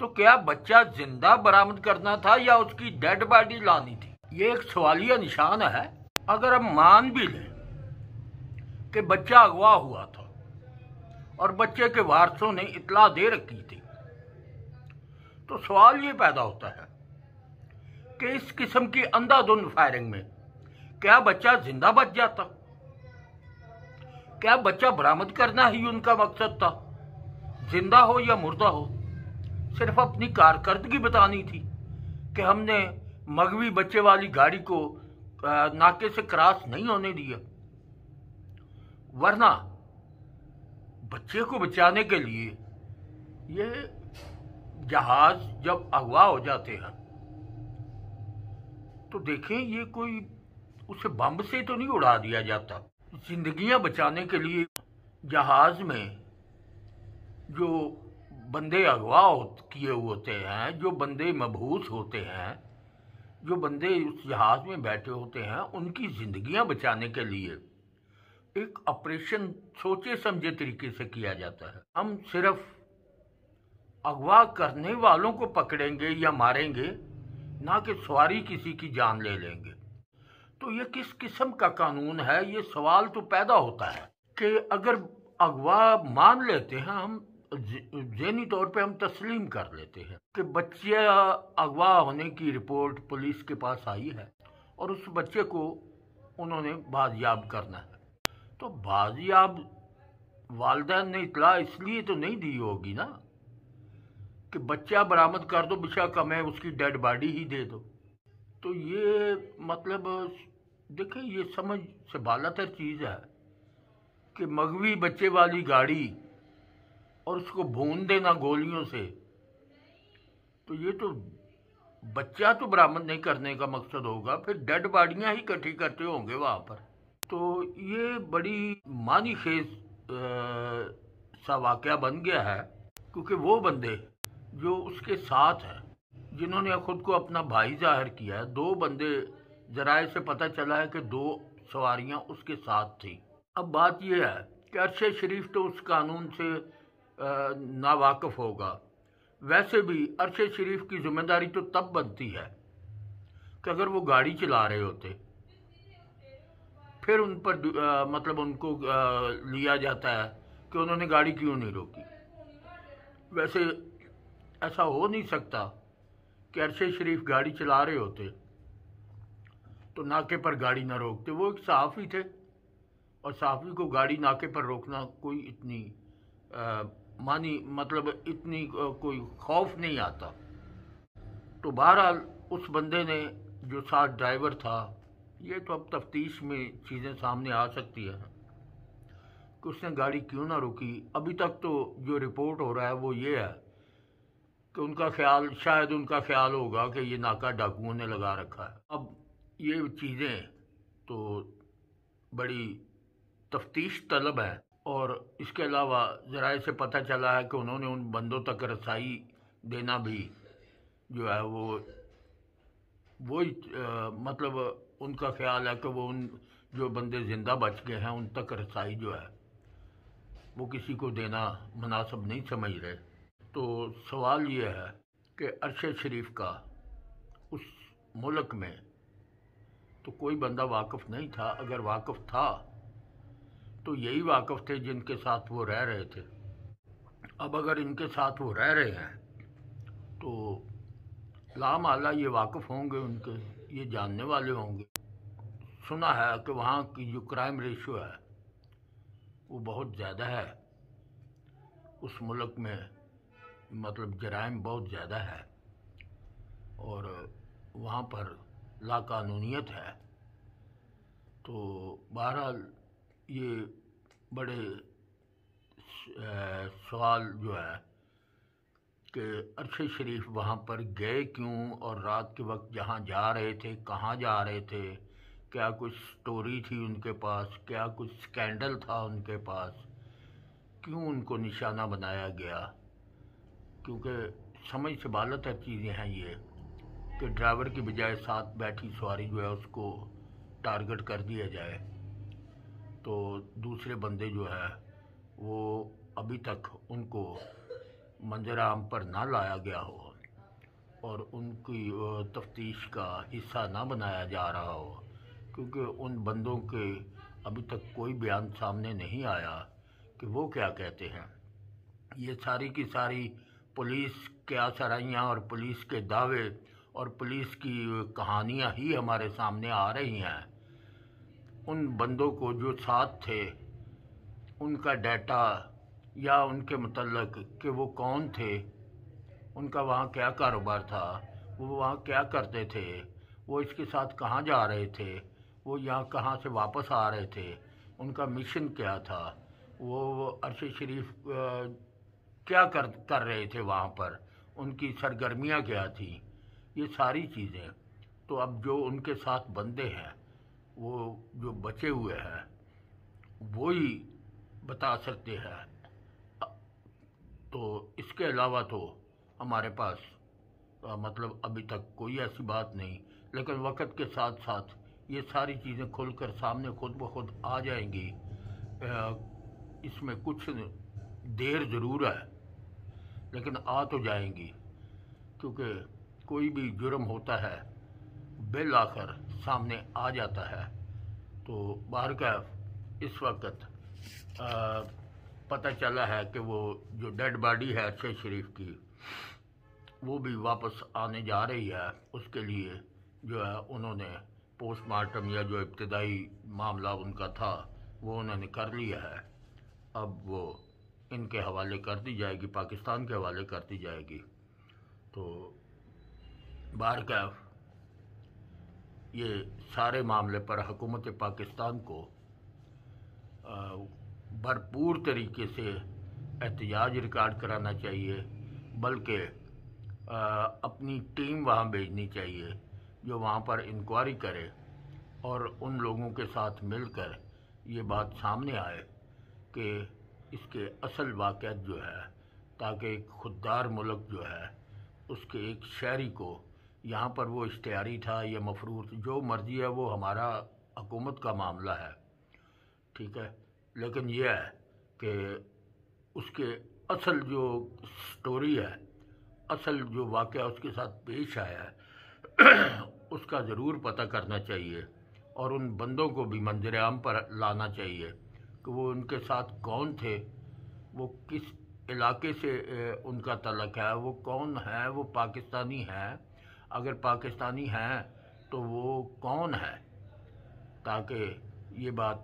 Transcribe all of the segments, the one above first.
تو کیا بچہ زندہ برآمد کرنا تھا یا اس کی ڈیڈ باڈی لانی تھی؟ یہ ایک سوالیہ نشان ہے۔ اگر ہم مان بھی لیں کہ بچہ اغوا ہوا تھا اور بچے کے وارثوں نے اطلاع دے رکھی تھی، تو سوال یہ پیدا ہوتا ہے کہ اس قسم کی اندھا دھند فائرنگ میں کیا بچہ زندہ بچ جاتا؟ کیا بچہ برآمد کرنا ہی ان کا مقصد تھا؟ زندہ ہو یا مردہ ہو، صرف اپنی کارکردگی بتانی تھی کہ ہم نے مغوی بچے والی گاڑی کو ناکے سے کراس نہیں ہونے دیا، ورنہ بچے کو بچانے کے لیے یہ جہاز جب اغوا ہو جاتے ہیں تو دیکھیں یہ کوئی اسے بم سے تو نہیں اڑا دیا جاتا۔ زندگیاں بچانے کے لیے جہاز میں جو بندے اغوا کیے ہوتے ہیں، جو بندے مبعوث ہوتے ہیں، جو بندے اس جہاز میں بیٹھے ہوتے ہیں، ان کی زندگیاں بچانے کے لیے ایک آپریشن سوچے سمجھے طریقے سے کیا جاتا ہے۔ ہم صرف اغوا کرنے والوں کو پکڑیں گے یا ماریں گے، نہ کہ سواری کسی کی جان لے لیں گے۔ تو یہ کس قسم کا قانون ہے؟ یہ سوال تو پیدا ہوتا ہے کہ اگر اغوا مان لیتے ہیں ہم، ذہنی طور پہ ہم تسلیم کر لیتے ہیں کہ بچے اغوا ہونے کی رپورٹ پولیس کے پاس آئی ہے اور اس بچے کو انہوں نے بازیاب کرنا ہے، تو بازیاب والدین نے اطلاع اس لیے تو نہیں دی ہوگی نا کہ بچہ برآمد کر دو، بشک ہمیں اس کی ڈیڈ باڈی ہی دے دو۔ تو یہ مطلب دیکھیں، یہ سمجھ سے بالاتر چیز ہے کہ مغوی بچے والی گاڑی اور اس کو بھون دینا گولیوں سے، تو یہ تو بچہ تو برآمد نہیں کرنے کا مقصد ہوگا، پھر ڈیڈ باڈیاں ہی اکٹھی کرتے ہوں گے وہاں پر۔ تو یہ بڑی معنی خیز سا واقعہ بن گیا ہے، کیونکہ وہ بندے جو اس کے ساتھ ہیں، جنہوں نے خود کو اپنا بھائی ظاہر کیا ہے، دو بندے ذرائع سے پتہ چلا ہے کہ دو سواریاں اس کے ساتھ تھیں۔ اب بات یہ ہے کہ عرشے شریف تو اس قانون سے ناواقف ہوگا۔ ویسے بھی عرشے شریف کی ذمہ داری تو تب بنتی ہے کہ اگر وہ گاڑی چلا رہے ہوتے، پھر ان پر مطلب ان کو لیا جاتا ہے کہ انہوں نے گاڑی کیوں نہیں روکی۔ ویسے ایسا ہو نہیں سکتا کہ عرشے شریف گاڑی چلا رہے ہوتے تو ناکے پر گاڑی نہ روکتے۔ وہ ایک صحافی تھے اور صحافی کو گاڑی ناکے پر روکنا کوئی اتنی مطلب اتنی کوئی خوف نہیں آتا۔ تو بہرحال اس بندے نے جو ساتھ ڈرائیور تھا، یہ تو اب تفتیش میں چیزیں سامنے آ سکتی ہیں کہ اس نے گاڑی کیوں نہ روکی۔ ابھی تک تو جو رپورٹ ہو رہا ہے وہ یہ ہے کہ ان کا خیال، شاید ان کا خیال ہوگا کہ یہ ناکہ ڈاکوؤں نے لگا رکھا ہے۔ اب یہ چیزیں تو بڑی تفتیش طلب ہیں، اور اس کے علاوہ ذرائع سے پتہ چلا ہے کہ انہوں نے ان بندوں تک رسائی دینا بھی جو ہے وہی مطلب ان کا خیال ہے کہ وہ ان جو بندے زندہ بچ گئے ہیں ان تک رسائی جو ہے وہ کسی کو دینا مناسب نہیں سمجھ رہے۔ تو سوال یہ ہے کہ عرشے شریف کا اس ملک میں تو کوئی بندہ واقف نہیں تھا، اگر واقف تھا تو یہی واقف تھے جن کے ساتھ وہ رہ رہے تھے۔ اب اگر ان کے ساتھ وہ رہ رہے ہیں تو لامحالہ یہ واقف ہوں گے، ان کے یہ جاننے والے ہوں گے۔ سنا ہے کہ وہاں کی جو کرائم ریشو ہے وہ بہت زیادہ ہے، اس ملک میں مطلب جرائم بہت زیادہ ہے اور وہاں پر لا قانونیت ہے۔ تو بہرحال یہ بڑے سوال جو ہے کہ عرشے شریف وہاں پر گئے کیوں، اور رات کے وقت جہاں جا رہے تھے کہاں جا رہے تھے، کیا کچھ سٹوری تھی ان کے پاس، کیا کچھ سکینڈل تھا ان کے پاس، کیوں ان کو نشانہ بنایا گیا؟ کیونکہ سمجھ سے بالاتر چیزیں ہیں یہ کہ ڈرائیور کی بجائے ساتھ بیٹھی سواری جو ہے اس کو ٹارگٹ کر دیا جائے، تو دوسرے بندے جو ہے وہ ابھی تک ان کو منظر عام پر نہ لایا گیا ہو اور ان کی تفتیش کا حصہ نہ بنایا جا رہا ہو، کیونکہ ان بندوں کے ابھی تک کوئی بیان سامنے نہیں آیا کہ وہ کیا کہتے ہیں۔ یہ ساری کی ساری پولیس کے آسرائیاں اور پولیس کے دعوے اور پولیس کی کہانیاں ہی ہمارے سامنے آ رہی ہیں۔ ان بندوں کو جو ساتھ تھے ان کا ڈیٹا یا ان کے متعلق کہ وہ کون تھے، ان کا وہاں کیا کاروبار تھا، وہ وہاں کیا کرتے تھے، وہ اس کے ساتھ کہاں جا رہے تھے، وہ یہاں کہاں سے واپس آ رہے تھے، ان کا مشن کیا تھا، وہ عرش شریف کیا کر رہے تھے وہاں پر، ان کی سرگرمیاں کیا تھیں، یہ ساری چیزیں تو اب جو ان کے ساتھ بندے ہیں، وہ جو بچے ہوئے ہیں، وہی بتا سکتے ہیں۔ تو اس کے علاوہ تو ہمارے پاس مطلب ابھی تک کوئی ایسی بات نہیں، لیکن وقت کے ساتھ ساتھ یہ ساری چیزیں کھل کر سامنے خود بخود آ جائیں گی۔ اس میں کچھ دیر ضرور ہے لیکن آ تو جائیں گی، کیونکہ کوئی بھی جرم ہوتا ہے بالآخر سامنے آ جاتا ہے۔ تو بہرکیف اس وقت پتہ چلا ہے کہ وہ جو ڈیڈ باڈی ہے عرش شریف کی، وہ بھی واپس آنے جا رہی ہے۔ اس کے لیے جو ہے انہوں نے پوسٹ مارٹم یا جو ابتدائی معاملہ ان کا تھا وہ انہوں نے کر لیا ہے۔ اب وہ ان کے حوالے کر دی جائے گی، پاکستان کے حوالے کر دی جائے گی۔ تو بہرکیف یہ سارے معاملے پر حکومت پاکستان کو بھرپور طریقے سے احتجاج ریکارڈ کرانا چاہیے، بلکہ اپنی ٹیم وہاں بھیجنی چاہیے جو وہاں پر انکوائری کرے اور ان لوگوں کے ساتھ مل کر یہ بات سامنے آئے کہ اس کے اصل واقعات جو ہے، تاکہ ایک خوددار ملک جو ہے اس کے ایک شہری کو یہاں پر وہ اشتہاری تھا یا مفروض جو مرضی ہے، وہ ہمارا حکومت کا معاملہ ہے، ٹھیک ہے، لیکن یہ ہے کہ اس کے اصل جو سٹوری ہے، اصل جو واقعہ اس کے ساتھ پیش آیا ہے اس کا ضرور پتہ کرنا چاہیے اور ان بندوں کو بھی منظر عام پر لانا چاہیے کہ وہ ان کے ساتھ کون تھے، وہ کس علاقے سے ان کا تعلق ہے، وہ کون ہے، وہ پاکستانی ہیں، اگر پاکستانی ہیں تو وہ کون ہے، تاکہ یہ بات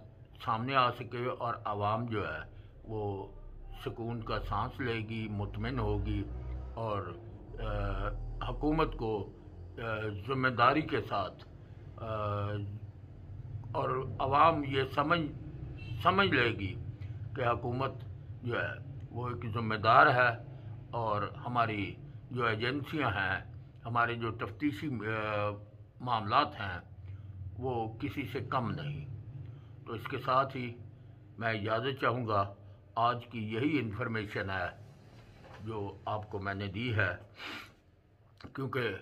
سامنے آ سکے اور عوام جو ہے وہ سکون کا سانس لے گی، مطمئن ہوگی اور حکومت کو ذمہ داری کے ساتھ اور عوام یہ سمجھ لے گی کہ حکومت جو ہے وہ ایک ذمہ دار ہے اور ہماری جو ایجنسیاں ہیں، ہمارے جو تفتیشی معاملات ہیں، وہ کسی سے کم نہیں۔ تو اس کے ساتھ ہی میں اجازت چاہوں گا، آج کی یہی انفارمیشن ہے جو آپ کو میں نے دی ہے، کیونکہ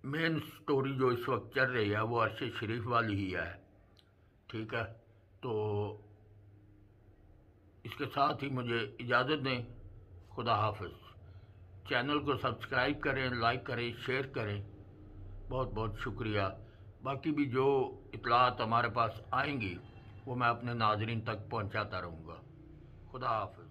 مین سٹوری جو اس وقت چل رہی ہے وہ عرش شریف والی ہی ہے، ٹھیک ہے۔ تو اس کے ساتھ ہی مجھے اجازت دیں، خدا حافظ۔ چینل کو سبسکرائب کریں، لائک کریں، شیئر کریں، بہت بہت شکریہ۔ باقی بھی جو اطلاعات ہمارے پاس آئیں گی وہ میں اپنے ناظرین تک پہنچاتا رہوں گا۔ خدا حافظ۔